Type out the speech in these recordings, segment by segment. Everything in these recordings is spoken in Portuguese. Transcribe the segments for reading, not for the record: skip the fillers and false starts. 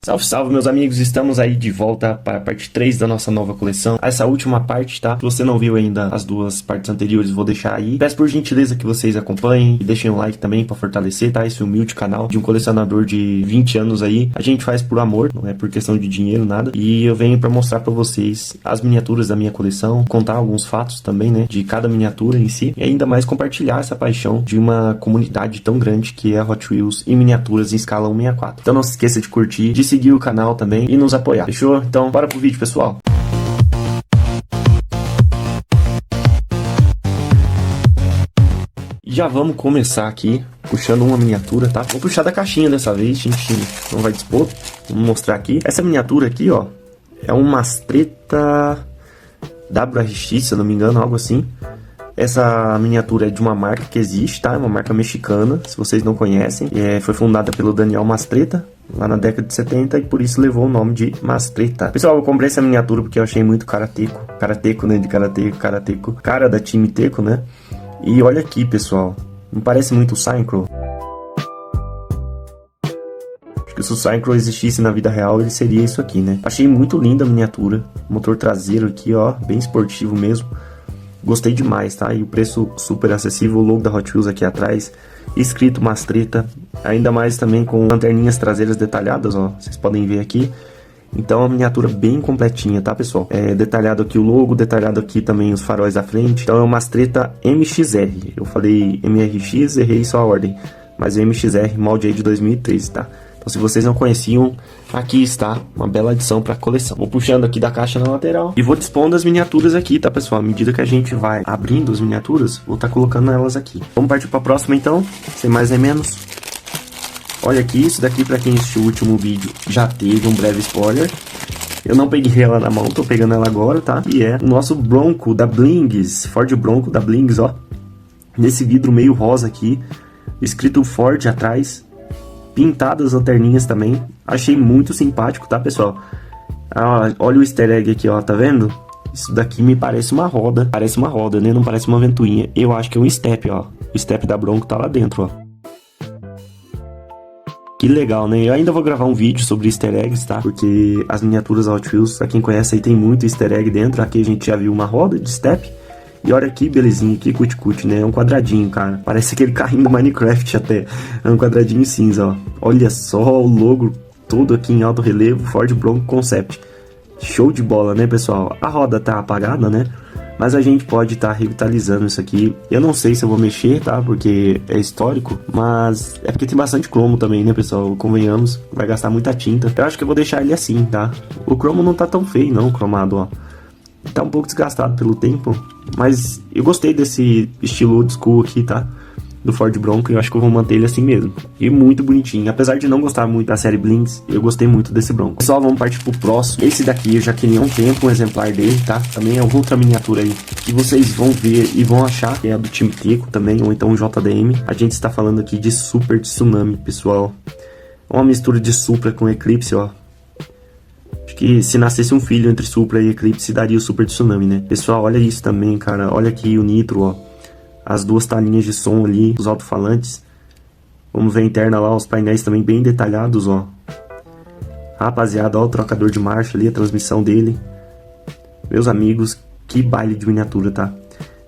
Salve, salve, meus amigos, estamos aí de volta para a parte 3 da nossa nova coleção. Essa última parte, tá? Se você não viu ainda as duas partes anteriores, vou deixar aí. Peço por gentileza que vocês acompanhem e deixem um like também para fortalecer, tá? Esse humilde canal de um colecionador de 20 anos aí. A gente faz por amor, não é por questão de dinheiro, nada. E eu venho para mostrar para vocês as miniaturas da minha coleção, contar alguns fatos também, né? De cada miniatura em si. E ainda mais compartilhar essa paixão de uma comunidade tão grande que é a Hot Wheels e miniaturas em escala 1/64. Então não se esqueça de curtir, de seguir o canal também e nos apoiar, fechou? Então bora pro vídeo, pessoal. Já vamos começar aqui puxando uma miniatura, tá? Vou puxar da caixinha dessa vez, a gente não vai dispor. Vamos mostrar aqui. Essa miniatura aqui, ó, é um Mastretta WRX, se eu não me engano, algo assim. Essa miniatura é de uma marca que existe, tá? É uma marca mexicana, se vocês não conhecem. Foi fundada pelo Daniel Mastretta, lá na década de 70, e por isso levou o nome de Mastretta. Pessoal, eu comprei essa miniatura porque eu achei muito karateco. Karateco, né? De karateco. Cara da time Teco, né? E olha aqui, pessoal. Não parece muito o Synchro? Acho que se o Synchro existisse na vida real, ele seria isso aqui, né? Achei muito linda a miniatura. Motor traseiro aqui, ó. Bem esportivo mesmo. Gostei demais, tá? E o preço super acessível, o logo da Hot Wheels aqui atrás, escrito Mastretta, ainda mais também com lanterninhas traseiras detalhadas, ó, vocês podem ver aqui. Então, a miniatura bem completinha, tá, pessoal? Detalhado aqui o logo, detalhado aqui também os faróis da frente. Então, é o Mastretta MXR. Eu falei MRX, errei só a ordem, mas o MXR, molde aí de 2013, tá? Então, se vocês não conheciam, aqui está uma bela adição para a coleção. Vou puxando aqui da caixa na lateral e vou dispondo as miniaturas aqui, tá, pessoal? À medida que a gente vai abrindo as miniaturas, vou estar colocando elas aqui. Vamos partir para a próxima, então, sem mais nem menos. Olha aqui, isso daqui, para quem assistiu o último vídeo, já teve um breve spoiler. Eu não peguei ela na mão, tô pegando ela agora, tá? E é o nosso Bronco da Blings, Ford Bronco da Blings, ó. Nesse vidro meio rosa aqui, escrito Ford atrás. Pintadas lanterninhas também. Achei muito simpático, tá, pessoal? Ah, olha o easter egg aqui, ó. Tá vendo? Isso daqui me parece uma roda. Parece uma roda, né? Não parece uma ventoinha. Eu acho que é um step, ó. O step da Bronco tá lá dentro, ó. Que legal, né? Eu ainda vou gravar um vídeo sobre easter eggs, tá? Porque as miniaturas Hot Wheels, pra quem conhece aí, tem muito easter egg dentro. Aqui a gente já viu uma roda de step. E olha que belezinha, que cuticute, né? É um quadradinho, cara. Parece aquele carrinho do Minecraft até. É um quadradinho cinza, ó. Olha só o logo todo aqui em alto relevo. Ford Bronco Concept. Show de bola, né, pessoal? A roda tá apagada, né? Mas a gente pode estar revitalizando isso aqui. Eu não sei se eu vou mexer, tá? Porque é histórico. Mas é porque tem bastante cromo também, né, pessoal? Convenhamos, vai gastar muita tinta. Eu acho que eu vou deixar ele assim, tá? O cromo não tá tão feio, não, cromado, ó. Tá um pouco desgastado pelo tempo, mas eu gostei desse estilo old school aqui, tá? Do Ford Bronco, eu acho que eu vou manter ele assim mesmo. E muito bonitinho, apesar de não gostar muito da série Blings, eu gostei muito desse Bronco. Pessoal, vamos partir pro próximo. Esse daqui eu já queria há um tempo um exemplar dele, tá? Também é outra miniatura aí, que vocês vão ver e vão achar que é do time Teco também, ou então JDM. A gente está falando aqui de Super Tsunami, pessoal. Uma mistura de Supra com Eclipse, ó. Acho que se nascesse um filho entre Supra e Eclipse, daria o Super Tsunami, né? Pessoal, olha isso também, cara. Olha aqui o nitro, ó. As duas talinhas de som ali, os alto-falantes. Vamos ver a interna lá, os painéis também bem detalhados, ó. Rapaziada, ó o trocador de marcha ali, a transmissão dele. Meus amigos, que baile de miniatura, tá?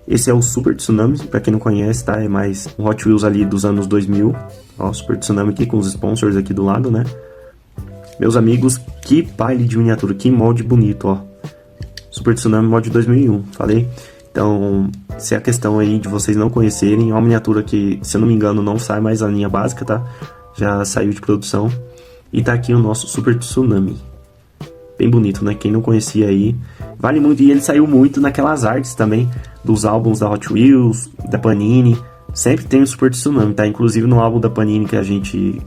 Esse é o Super Tsunami, pra quem não conhece, tá? É mais um Hot Wheels ali dos anos 2000. Ó, o Super Tsunami aqui com os sponsors aqui do lado, né? Meus amigos, que baile de miniatura, que molde bonito, ó. Super Tsunami molde 2001, falei? Então, se é a questão aí de vocês não conhecerem, é uma miniatura que, se eu não me engano, não sai mais a linha básica, tá? Já saiu de produção. E tá aqui o nosso Super Tsunami. Bem bonito, né? Quem não conhecia aí, vale muito. E ele saiu muito naquelas artes também, dos álbuns da Hot Wheels, da Panini. Sempre tem o Super Tsunami, tá? Inclusive no álbum da Panini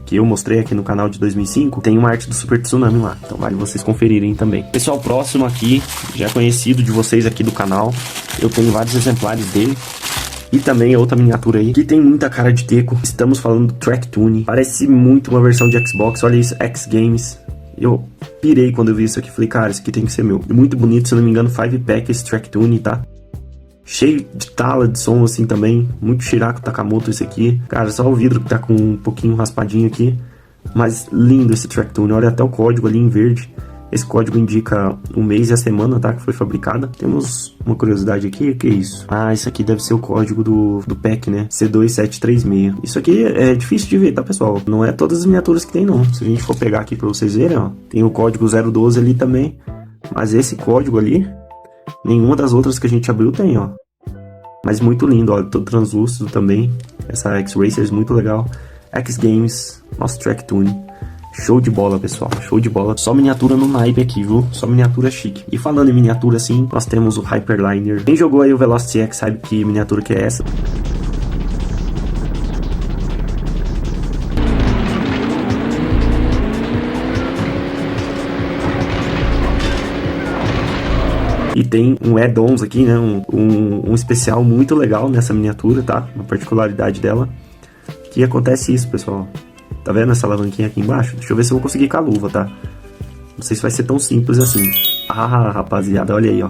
que eu mostrei aqui no canal de 2005, tem uma arte do Super Tsunami lá. Então vale vocês conferirem também. Pessoal, próximo aqui, já conhecido de vocês aqui do canal. Eu tenho vários exemplares dele. E também outra miniatura aí, que tem muita cara de Teco. Estamos falando do Track Tune. Parece muito uma versão de Xbox. Olha isso, X Games. Eu pirei quando eu vi isso aqui. Falei, cara, isso aqui tem que ser meu. Muito bonito, se eu não me engano, 5-pack esse Track Tune, tá? Cheio de tala de som assim também. Muito Shirako Takamoto esse aqui. Cara, só o vidro que tá com um pouquinho raspadinho aqui. Mas lindo esse Track Tune, olha até o código ali em verde. Esse código indica o mês e a semana, tá? Que foi fabricada. Temos uma curiosidade aqui, o que é isso? Ah, isso aqui deve ser o código do pack, né? C2736. Isso aqui é difícil de ver, tá, pessoal? Não é todas as miniaturas que tem, não. Se a gente for pegar aqui pra vocês verem, ó. Tem o código 012 ali também. Mas esse código ali, nenhuma das outras que a gente abriu tem, ó. Mas muito lindo, ó. Todo translúcido também. Essa X-Racers, muito legal. X-Games, nosso Track Tune. Show de bola, pessoal, show de bola. Só miniatura no naipe aqui, viu? Só miniatura chique. E falando em miniatura, assim, nós temos o Hyperliner. Quem jogou aí o Velocity X sabe que miniatura que é essa. E tem um add-ons aqui, né? Um especial muito legal nessa miniatura, tá? Uma particularidade dela. Que acontece isso, pessoal. Tá vendo essa alavanquinha aqui embaixo? Deixa eu ver se eu vou conseguir com a luva, tá? Não sei se vai ser tão simples assim. Ah, rapaziada, olha aí, ó.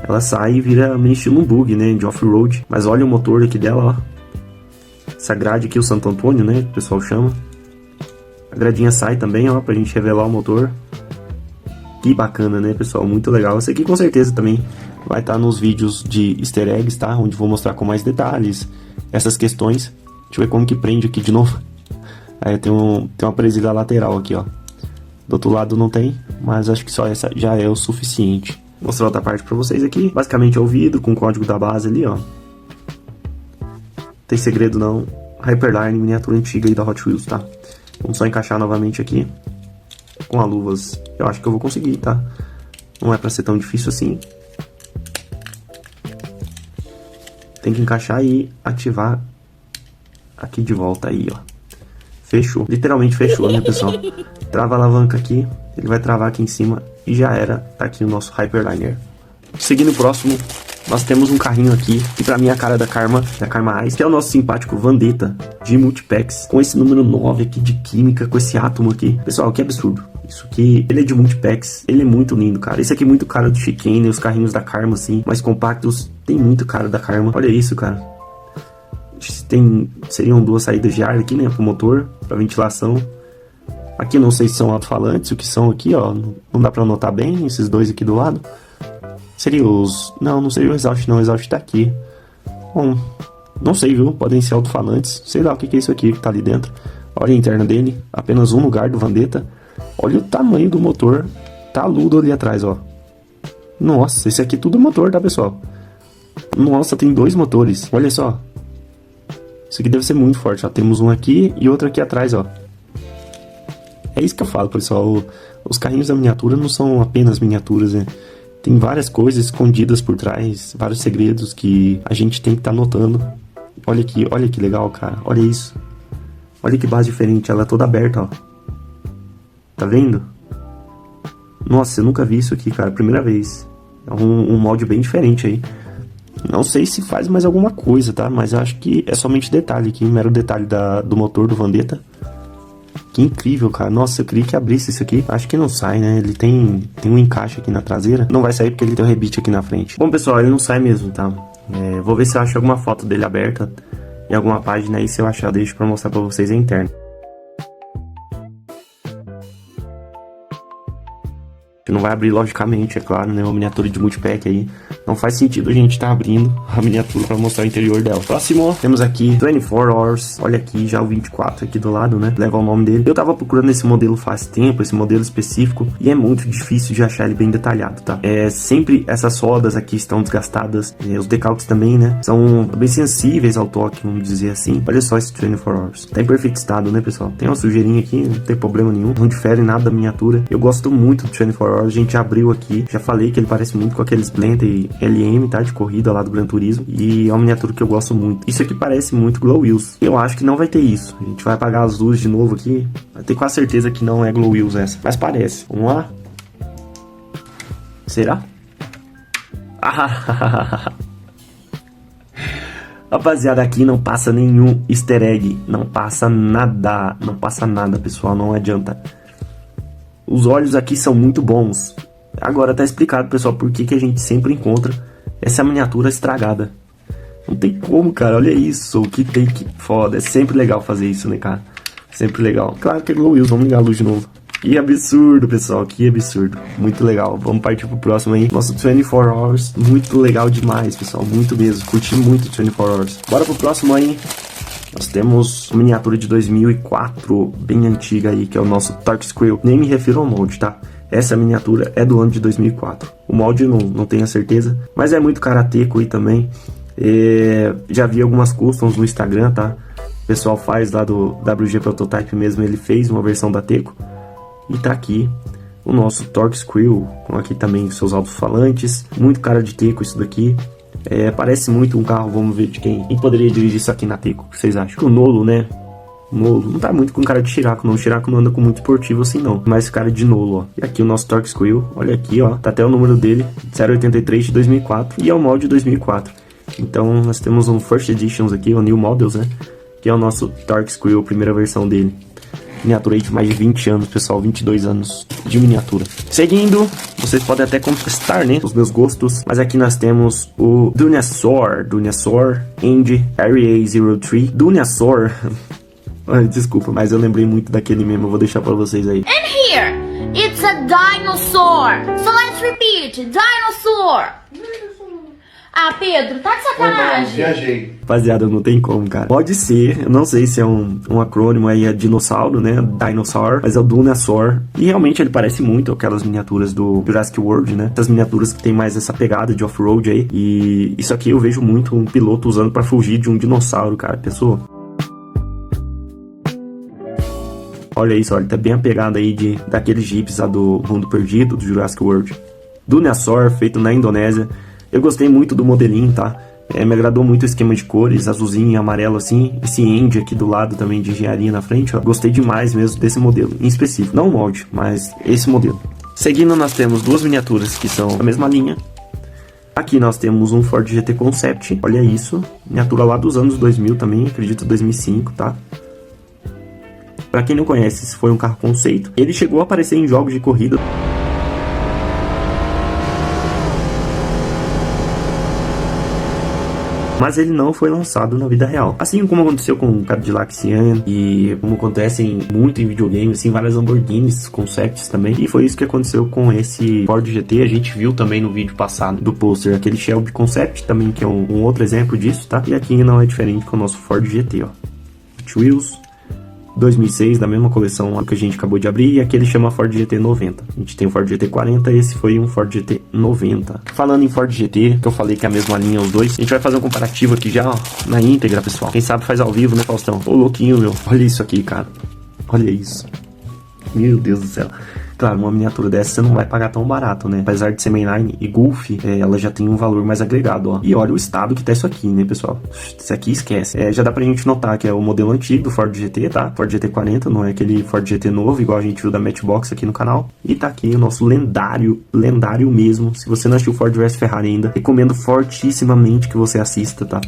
Ela sai e vira meio estilo um bug, né? De off-road. Mas olha o motor aqui dela, ó. Essa grade aqui, o Santo Antônio, né? Que o pessoal chama. A gradinha sai também, ó, pra gente revelar o motor. Que bacana, né, pessoal? Muito legal. Esse aqui com certeza também vai estar nos vídeos de easter eggs, tá? Onde vou mostrar com mais detalhes essas questões. Deixa eu ver como que prende aqui de novo. Aí tem uma presilha lateral aqui, ó. Do outro lado não tem, mas acho que só essa já é o suficiente. Vou mostrar outra parte pra vocês aqui. Basicamente é o vidro com o código da base ali, ó. Não tem segredo não. Hyperline, miniatura antiga aí da Hot Wheels, tá? Vamos só encaixar novamente aqui. Com as luvas. Eu acho que eu vou conseguir, tá? Não é pra ser tão difícil assim. Tem que encaixar e ativar aqui de volta aí, ó. Fechou. Literalmente fechou, né, pessoal? Trava a alavanca aqui. Ele vai travar aqui em cima. E já era. Tá aqui o nosso Hyperliner. Seguindo o próximo, nós temos um carrinho aqui. Que pra mim é a cara da Karma Ice. Que é o nosso simpático Vendetta de Multipacks. Com esse número 9 aqui de química. Com esse átomo aqui. Pessoal, que absurdo. Isso aqui, ele é de Multipacks. Ele é muito lindo, cara. Esse aqui é muito cara do Chicane. Os carrinhos da Karma, assim. Mais compactos. Tem muito cara da Karma. Olha isso, cara. Seriam duas saídas de ar aqui, né, pro motor, pra ventilação. Aqui não sei se são alto-falantes, o que são aqui, ó, não dá pra notar bem, esses dois aqui do lado. Seria os... não seria o exaust não, o exaust tá aqui. Bom, não sei, viu, podem ser alto-falantes, sei lá o que é isso aqui que tá ali dentro. Olha a interna dele, apenas um lugar do Vendetta. Olha o tamanho do motor, taludo ali atrás, ó. Nossa, esse aqui tudo é motor, tá, pessoal? Nossa, tem dois motores, olha só. Isso aqui deve ser muito forte, ó. Temos um aqui e outro aqui atrás, ó. É isso que eu falo, pessoal. Os carrinhos da miniatura não são apenas miniaturas, né? Tem várias coisas escondidas por trás, vários segredos que a gente tem que estar notando. Olha que legal, cara. Olha isso. Olha que base diferente, ela é toda aberta, ó. Tá vendo? Nossa, eu nunca vi isso aqui, cara. Primeira vez. É um molde bem diferente aí. Não sei se faz mais alguma coisa, tá? Mas acho que é somente detalhe aqui, mero detalhe do motor do Vendetta. Que incrível, cara. Nossa, eu queria que abrisse isso aqui. Acho que não sai, né? Ele tem um encaixe aqui na traseira. Não vai sair porque ele tem um rebite aqui na frente. Bom, pessoal, ele não sai mesmo, tá? Vou ver se eu acho alguma foto dele aberta em alguma página aí. Se eu achar, eu deixo pra mostrar pra vocês a interna. Não vai abrir, logicamente, é claro, né? Uma miniatura de multipack aí. Não faz sentido a gente tá abrindo a miniatura pra mostrar o interior dela. Próximo, temos aqui 24 Hours. Olha aqui, já o 24 aqui do lado, né? Leva o nome dele. Eu tava procurando esse modelo faz tempo, esse modelo específico. E é muito difícil de achar ele bem detalhado, tá? Sempre essas rodas aqui estão desgastadas. Os decalques também, né? São bem sensíveis ao toque, vamos dizer assim. Olha só esse 24 Hours. Tá em perfeito estado, né, pessoal? Tem uma sujeirinha aqui, não tem problema nenhum. Não difere nada da miniatura. Eu gosto muito do 24 Hours. A gente abriu aqui, já falei que ele parece muito com aqueles Blender LM, tá, de corrida lá do Gran Turismo, e é uma miniatura que eu gosto muito. Isso aqui parece muito Glow Wheels. Eu acho que não vai ter isso. A gente vai apagar as luzes de novo aqui, vai ter quase certeza que não é Glow Wheels essa, mas parece. Vamos lá? Será? Rapaziada, aqui não passa nenhum easter egg, não passa nada, pessoal, não adianta. Os olhos aqui são muito bons. Agora tá explicado, pessoal, por que a gente sempre encontra essa miniatura estragada. Não tem como, cara, olha isso, que take foda. É sempre legal fazer isso, né, cara? Sempre legal. Claro que é Glow Wheels, vamos ligar a luz de novo. Que absurdo, pessoal, que absurdo. Muito legal. Vamos partir pro próximo aí. Nosso 24 Hours, muito legal demais, pessoal. Muito mesmo. Curti muito 24 Hours. Bora pro próximo aí. Nós temos uma miniatura de 2004, bem antiga aí, que é o nosso Torque Squirrel. Nem me refiro ao molde, tá? Essa miniatura é do ano de 2004. O molde não tenho a certeza, mas é muito karateco aí também. Já vi algumas customs no Instagram, tá? O pessoal faz lá do WG Prototype mesmo, ele fez uma versão da Teco. E tá aqui o nosso Torque Squirrel, com aqui também seus alto-falantes. Muito cara de Teco isso daqui. Parece muito um carro, vamos ver de quem poderia dirigir isso aqui na Teco. O que vocês acham? O Nolo, né? Nolo, não tá muito com cara de Shirako, não. O Shirako não anda com muito esportivo assim, não. Mas cara de Nolo, ó. E aqui o nosso Torque Squirrel, olha aqui, ó. Tá até o número dele, 083 de 2004. E é o molde de 2004. Então nós temos um First Editions aqui, o New Models, né? Que é o nosso Torque Squirrel, primeira versão dele. Miniatura aí de mais de 20 anos, pessoal, 22 anos de miniatura. Seguindo, vocês podem até contestar, né, os meus gostos, mas aqui nós temos o Dunasaur Indy RA03. Dunasaur, desculpa, mas eu lembrei muito daquele mesmo, eu vou deixar pra vocês aí. And here, it's a dinosaur. So let's repeat, dinosaur. Ah, Pedro, tá de sacanagem. Viajei. Rapaziada, não tem como, cara. Pode ser, eu não sei se é um acrônimo aí, é dinossauro, né? Dinosaur, mas é o Dunasaur. E realmente ele parece muito aquelas miniaturas do Jurassic World, né? Essas miniaturas que tem mais essa pegada de off-road aí. E isso aqui eu vejo muito um piloto usando pra fugir de um dinossauro, cara. Pessoa. Olha isso, olha, tá bem a pegada aí daqueles jeeps lá do Mundo Perdido, do Jurassic World. Dunasaur, feito na Indonésia. Eu gostei muito do modelinho, tá? Me agradou muito o esquema de cores, azulzinho e amarelo assim. Esse End aqui do lado também de engenharia na frente, ó. Gostei demais mesmo desse modelo, em específico. Não o molde, mas esse modelo. Seguindo, nós temos duas miniaturas que são da mesma linha. Aqui nós temos um Ford GT Concept. Olha isso. Miniatura lá dos anos 2000 também, acredito 2005, tá? Pra quem não conhece, esse foi um carro conceito. Ele chegou a aparecer em jogos de corrida. Mas ele não foi lançado na vida real. Assim como aconteceu com o Cadillac Sian e como acontece muito em videogames, assim, várias Lamborghinis, concepts também. E foi isso que aconteceu com esse Ford GT. A gente viu também no vídeo passado do pôster aquele Shelby Concept também, que é um outro exemplo disso, tá? E aqui não é diferente com o nosso Ford GT, ó. Hot Wheels 2006, da mesma coleção que a gente acabou de abrir, e aqui ele chama Ford GT 90. A gente tem o Ford GT 40, esse foi um Ford GT 90. Falando em Ford GT, que eu falei que é a mesma linha os dois, a gente vai fazer um comparativo aqui já, ó, na íntegra, pessoal. Quem sabe faz ao vivo, né, Faustão? Ô, louquinho, meu. Olha isso aqui, cara. Olha isso. Meu Deus do céu. Claro, uma miniatura dessa você não vai pagar tão barato, né? Apesar de ser mainline e Golf, ela já tem um valor mais agregado, ó. E olha o estado que tá isso aqui, né, pessoal? Isso aqui esquece. Já dá pra gente notar que é o modelo antigo do Ford GT, tá? Ford GT 40, não é aquele Ford GT novo, igual a gente viu da Matchbox aqui no canal. E tá aqui o nosso lendário mesmo. Se você não assistiu Ford vs Ferrari ainda, recomendo fortissimamente que você assista, tá?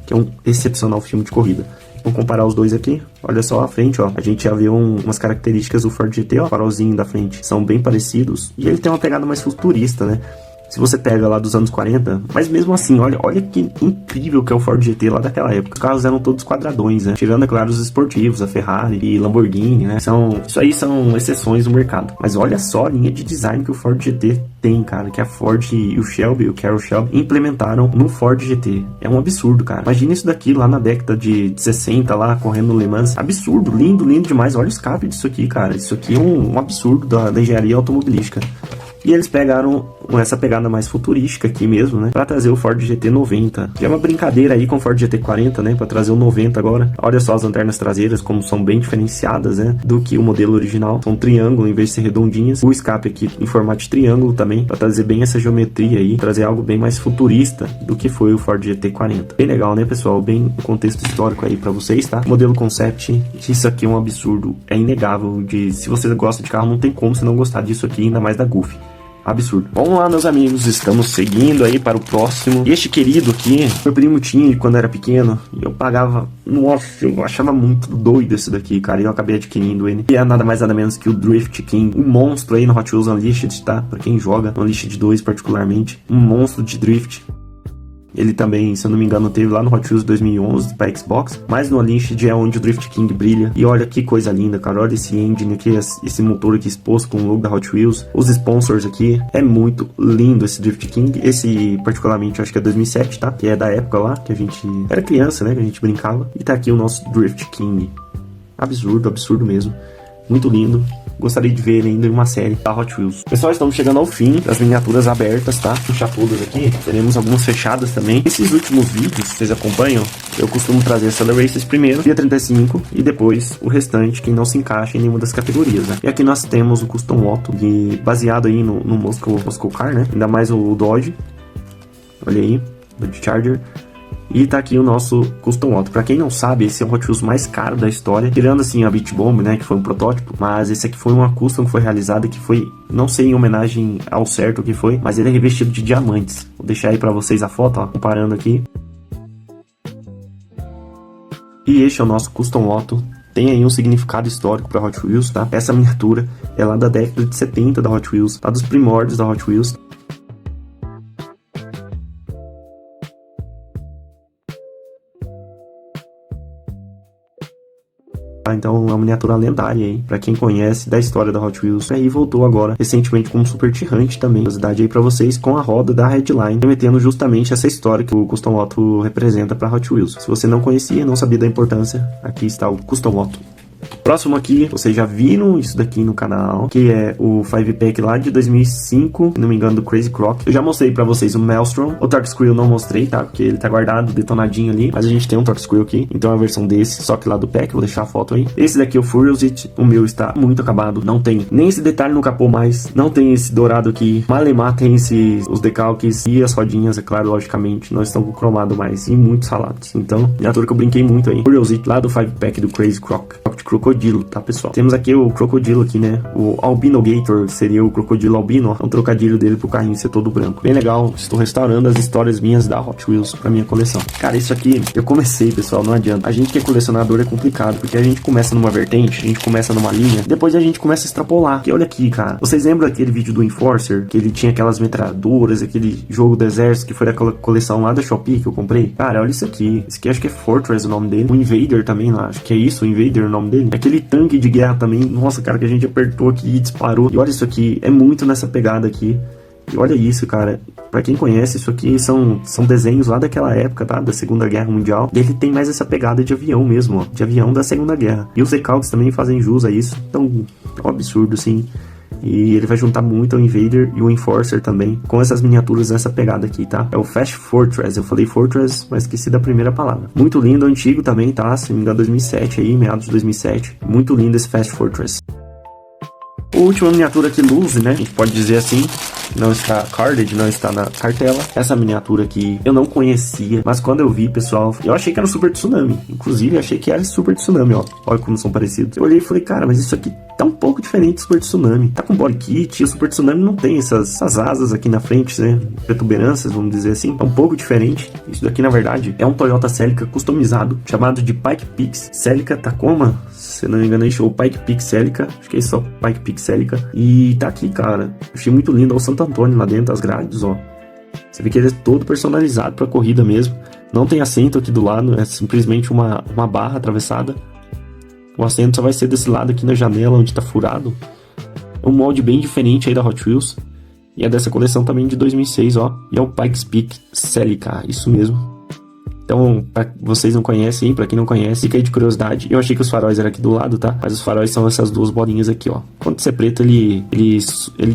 Que é um excepcional filme de corrida. Vamos comparar os dois aqui. Olha só a frente, ó. A gente já viu umas características do Ford GT, ó. O farolzinho da frente são bem parecidos. E ele tem uma pegada mais futurista, né? Se você pega lá dos anos 40, mas mesmo assim, olha que incrível que é o Ford GT lá daquela época. Os carros eram todos quadradões, né? Tirando, é claro, os esportivos, a Ferrari e Lamborghini, né? Isso aí são exceções no mercado. Mas olha só a linha de design que o Ford GT tem, cara. Que a Ford e o Carroll Shelby implementaram no Ford GT. É um absurdo, cara. Imagina isso daqui lá na década de 60, lá, correndo no Le Mans. Absurdo, lindo demais. Olha o escape disso aqui, cara. Isso aqui é um absurdo da engenharia automobilística. E eles pegaram essa pegada mais futurística aqui mesmo, né? Pra trazer o Ford GT 90. Já é uma brincadeira aí com o Ford GT 40, né? Pra trazer o 90 agora. Olha só as lanternas traseiras, como são bem diferenciadas, né? Do que o modelo original. São triângulo em vez de ser redondinhas. O escape aqui em formato de triângulo também. Pra trazer bem essa geometria aí. Trazer algo bem mais futurista do que foi o Ford GT 40. Bem legal, né, pessoal? Bem contexto histórico aí pra vocês, tá? Modelo concept. Isso aqui é um absurdo. É inegável. Se você gosta de carro, não tem como você não gostar disso aqui, ainda mais da Goofy. Absurdo. Vamos lá, meus amigos, estamos seguindo aí para o próximo. Este querido aqui, meu primo tinha quando era pequeno, e eu pagava, nossa, eu achava muito doido esse daqui, cara, e eu acabei adquirindo ele. E é nada mais nada menos que o Drift King, um monstro aí no Hot Wheels Unleashed, tá? Pra quem joga no Unleashed 2 particularmente, um monstro de drift. Ele também, se eu não me engano, teve lá no Hot Wheels 2011 para Xbox. Mas no Unleashed é onde o Drift King brilha. E olha que coisa linda, cara. Olha esse engine aqui, esse motor aqui exposto com o logo da Hot Wheels. Os sponsors aqui. É muito lindo esse Drift King. Esse, particularmente, eu acho que é 2007, tá? Que é da época lá, que a gente era criança, né? Que a gente brincava. E tá aqui o nosso Drift King. Absurdo, absurdo mesmo. Muito lindo. Gostaria de ver ele ainda em uma série da Hot Wheels. Pessoal, estamos chegando ao fim das miniaturas abertas, tá? Vou fechar todas aqui. Teremos algumas fechadas também. Esses últimos vídeos, vocês acompanham, eu costumo trazer Accelerations primeiro, dia 35, e depois o restante, que não se encaixa em nenhuma das categorias, né? E aqui nós temos o Custom Auto, baseado aí no Muscle Car, né? Ainda mais o Dodge. Olha aí, Dodge Charger. E tá aqui o nosso Custom Auto. Pra quem não sabe, esse é o Hot Wheels mais caro da história. Tirando assim a Beach Bomb, né, que foi um protótipo. Mas esse aqui foi uma custom que foi realizada, que foi, não sei em homenagem ao certo o que foi, mas ele é revestido de diamantes. Vou deixar aí pra vocês a foto, ó, comparando aqui. E este é o nosso Custom Auto. Tem aí um significado histórico pra Hot Wheels, tá? Essa miniatura é lá da década de 70 da Hot Wheels, tá? Dos primórdios da Hot Wheels. Então é uma miniatura lendária aí, pra quem conhece da história da Hot Wheels. E aí voltou agora, recentemente, como Super Tirante também. Curiosidade aí pra vocês, com a roda da Headline, remetendo justamente essa história que o Custom Auto representa pra Hot Wheels. Se você não conhecia, não sabia da importância, aqui está o Custom Auto. Próximo aqui, vocês já viram isso daqui no canal, que é o 5-pack lá de 2005, se não me engano, do Crazy Croc. Eu já mostrei pra vocês o Maelstrom. O Torque Squirrel não mostrei, tá? Porque ele tá guardado, detonadinho ali. Mas a gente tem um Torque Squirrel aqui, então é a versão desse, só que lá do pack. Vou deixar a foto aí. Esse daqui é o Furiosity. O meu está muito acabado. Não tem nem esse detalhe no capô mais. Não tem esse dourado aqui. Malemar tem os decalques e as rodinhas, é claro, logicamente. Não estão com cromado mais. E muitos ralados. Então, miniatura que eu brinquei muito aí. Furiosity lá do 5-pack do Crazy Croc. Crocodilo, tá, pessoal? Temos aqui o crocodilo aqui, né? O Albino Gator seria o crocodilo albino, ó. Um trocadilho dele pro carrinho ser todo branco. Bem legal. Estou restaurando as histórias minhas da Hot Wheels pra minha coleção. Cara, isso aqui eu comecei, pessoal, não adianta. A gente que é colecionador é complicado, porque a gente começa numa vertente, a gente começa numa linha, depois a gente começa a extrapolar. Porque olha aqui, cara. Vocês lembram aquele vídeo do Enforcer? Que ele tinha aquelas metralhadoras, aquele jogo do exército, que foi daquela coleção lá da Shopee que eu comprei? Cara, olha isso aqui. Esse aqui acho que é Fortress o nome dele. O Invader também lá. Acho que é isso, o Invader o nome dele. Aquele tanque de guerra também, nossa, cara, que a gente apertou aqui e disparou. E olha isso aqui, é muito nessa pegada aqui. E olha isso, cara, pra quem conhece, isso aqui são desenhos lá daquela época, tá? Da Segunda Guerra Mundial. E ele tem mais essa pegada de avião mesmo, ó. De avião da Segunda Guerra. E os decalques também fazem jus a isso. Então, é um absurdo, assim. E ele vai juntar muito o Invader e o Enforcer também, com essas miniaturas nessa pegada aqui, tá? É o Fast Fortress, eu falei Fortress, mas esqueci da primeira palavra. Muito lindo, antigo também, tá? Se não me engano, 2007 aí, meados de 2007. Muito lindo esse Fast Fortress. A última miniatura que luze, né? A gente pode dizer assim, não está carded, não está na cartela. Essa miniatura aqui eu não conhecia, mas quando eu vi, pessoal, eu achei que era o Super Tsunami. Inclusive, achei que era Super Tsunami, ó. Olha como são parecidos. Eu olhei e falei, cara, mas isso aqui tá um pouco diferente do Super Tsunami. Tá com body kit, e o Super Tsunami não tem essas asas aqui na frente, né? Protuberâncias, vamos dizer assim. É um pouco diferente. Isso daqui, na verdade, é um Toyota Celica customizado, chamado de Pike Peak Celica Tacoma. Se não me engano, ou Pike Peak Celica. Acho que é só Pike Peak Celica. E tá aqui, cara. Achei muito lindo. Olha o Santo Antônio lá dentro, as grades, ó. Você vê que ele é todo personalizado pra corrida mesmo. Não tem assento aqui do lado, é simplesmente uma barra atravessada. O assento só vai ser desse lado aqui na janela, onde tá furado. É um molde bem diferente aí da Hot Wheels. E é dessa coleção também de 2006, ó. E é o Pikes Peak Celica, isso mesmo. Então, pra vocês não conhecem, pra quem não conhece, fica aí de curiosidade. Eu achei que os faróis eram aqui do lado, tá? Mas os faróis são essas duas bolinhas aqui, ó. Quando isso é preto, ele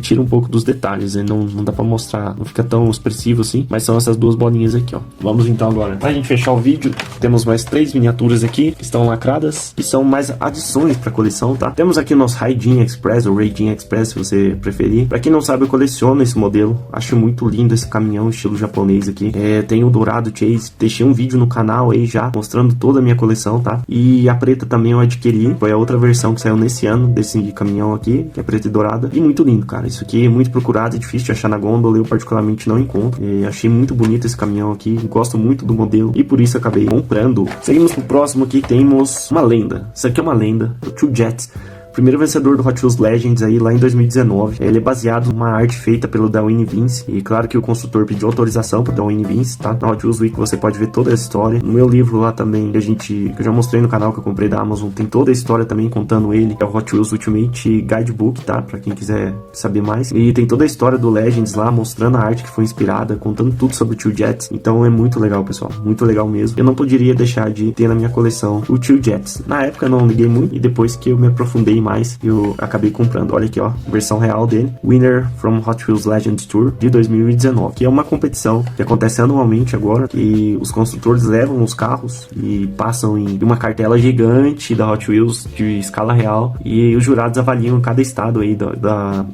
tira um pouco dos detalhes, né? Não dá pra mostrar, não fica tão expressivo assim. Mas são essas duas bolinhas aqui, ó. Vamos então agora. Pra gente fechar o vídeo, temos mais 3 miniaturas aqui, que estão lacradas. E são mais adições pra coleção, tá? Temos aqui o nosso Raijin Express, ou Raijin Express, se você preferir. Pra quem não sabe, eu coleciono esse modelo. Acho muito lindo esse caminhão, estilo japonês aqui. Tem o Dourado Chase, deixei um vídeo no canal aí já, mostrando toda a minha coleção, tá? E a preta também eu adquiri, foi a outra versão que saiu nesse ano, desse caminhão aqui, que é preta e dourada, e muito lindo, cara. Isso aqui é muito procurado, é difícil de achar na gôndola, eu particularmente não encontro. Achei muito bonito esse caminhão aqui, gosto muito do modelo, e por isso acabei comprando. Seguimos pro próximo aqui, temos uma lenda. Isso aqui é uma lenda, o Two Jets. Primeiro vencedor do Hot Wheels Legends aí lá em 2019. Ele é baseado numa arte feita pelo Dwayne Vince. E claro que o construtor pediu autorização pro Dwayne Vince, tá? Na Hot Wheels Week você pode ver toda a história. No meu livro lá também, que eu já mostrei no canal que eu comprei da Amazon, tem toda a história também contando ele. É o Hot Wheels Ultimate Guidebook, tá? Pra quem quiser saber mais. E tem toda a história do Legends lá, mostrando a arte que foi inspirada, contando tudo sobre o Tio Jets. Então é muito legal, pessoal. Muito legal mesmo. Eu não poderia deixar de ter na minha coleção o Tio Jets. Na época eu não liguei muito, e depois que eu me aprofundei mais, eu acabei comprando. Olha aqui, ó, versão real dele. Winner from Hot Wheels Legends Tour de 2019, que é uma competição que acontece anualmente agora, que os construtores levam os carros e passam em uma cartela gigante da Hot Wheels de escala real, e os jurados avaliam cada estado aí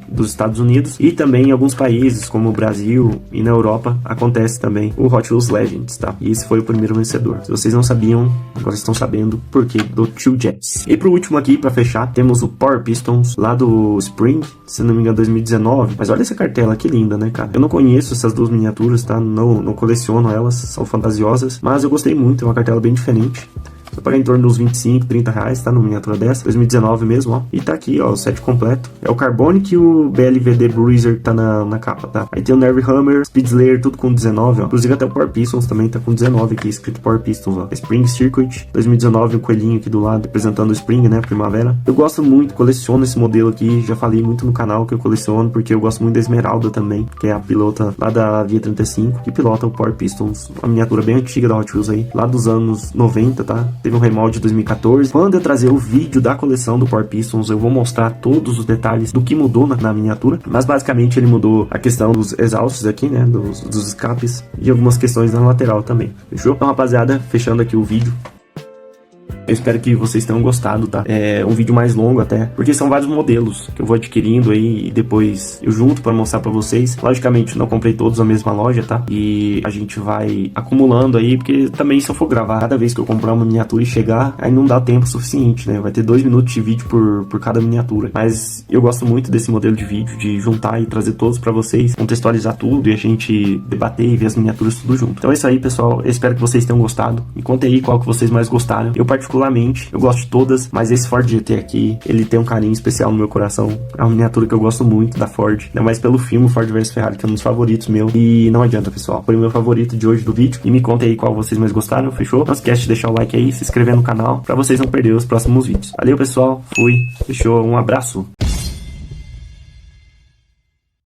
dos Estados Unidos, e também em alguns países como o Brasil e na Europa acontece também o Hot Wheels Legends, tá? E esse foi o primeiro vencedor. Se vocês não sabiam, agora estão sabendo por que do Tio Jets. E pro último aqui, pra fechar, temos o Power Pistons lá do Spring, se não me engano 2019, mas olha essa cartela, que linda, né, cara? Eu não conheço essas duas miniaturas, tá? Não coleciono elas, são fantasiosas, mas eu gostei muito, é uma cartela bem diferente. Vai pagar em torno dos 25, 30 reais, tá? Numa miniatura dessa, 2019 mesmo, ó. E tá aqui, ó, o set completo. É o Carbonic e o BLVD Bruiser que tá na capa, tá? Aí tem o Nerve Hammer, Speed Slayer, tudo com 19, ó. Inclusive até o Power Pistons também tá com 19 aqui, escrito Power Pistons, ó. Spring Circuit, 2019, um coelhinho aqui do lado, representando o Spring, né? Primavera. Eu gosto muito, coleciono esse modelo aqui, já falei muito no canal que eu coleciono, porque eu gosto muito da Esmeralda também, que é a pilota lá da Via 35, que pilota o Power Pistons, uma miniatura bem antiga da Hot Wheels aí, lá dos anos 90, tá? Teve um remolde de 2014. Quando eu trazer o vídeo da coleção do Power Pistons, eu vou mostrar todos os detalhes do que mudou na miniatura, mas basicamente ele mudou a questão dos exaustos aqui, né, dos escapes, e algumas questões na lateral também, fechou? Então, rapaziada, fechando aqui o vídeo. Eu espero que vocês tenham gostado, tá? É um vídeo mais longo até, porque são vários modelos que eu vou adquirindo aí e depois eu junto pra mostrar pra vocês. Logicamente, não comprei todos na mesma loja, tá? E a gente vai acumulando aí, porque também se eu for gravar cada vez que eu comprar uma miniatura e chegar, aí não dá tempo suficiente, né? Vai ter 2 minutos de vídeo por cada miniatura. Mas eu gosto muito desse modelo de vídeo, de juntar e trazer todos pra vocês, contextualizar tudo e a gente debater e ver as miniaturas tudo junto. Então é isso aí, pessoal. Eu espero que vocês tenham gostado. Me contem aí qual que vocês mais gostaram. Eu particularmente, eu gosto de todas, mas esse Ford GT aqui, ele tem um carinho especial no meu coração. É uma miniatura que eu gosto muito da Ford, ainda mais pelo filme Ford vs Ferrari, que é um dos favoritos meu. E não adianta, pessoal, foi o meu favorito de hoje do vídeo. E me contem aí qual vocês mais gostaram, fechou? Não esquece de deixar o like aí, se inscrever no canal, pra vocês não perderem os próximos vídeos. Valeu, pessoal, fui, fechou, um abraço.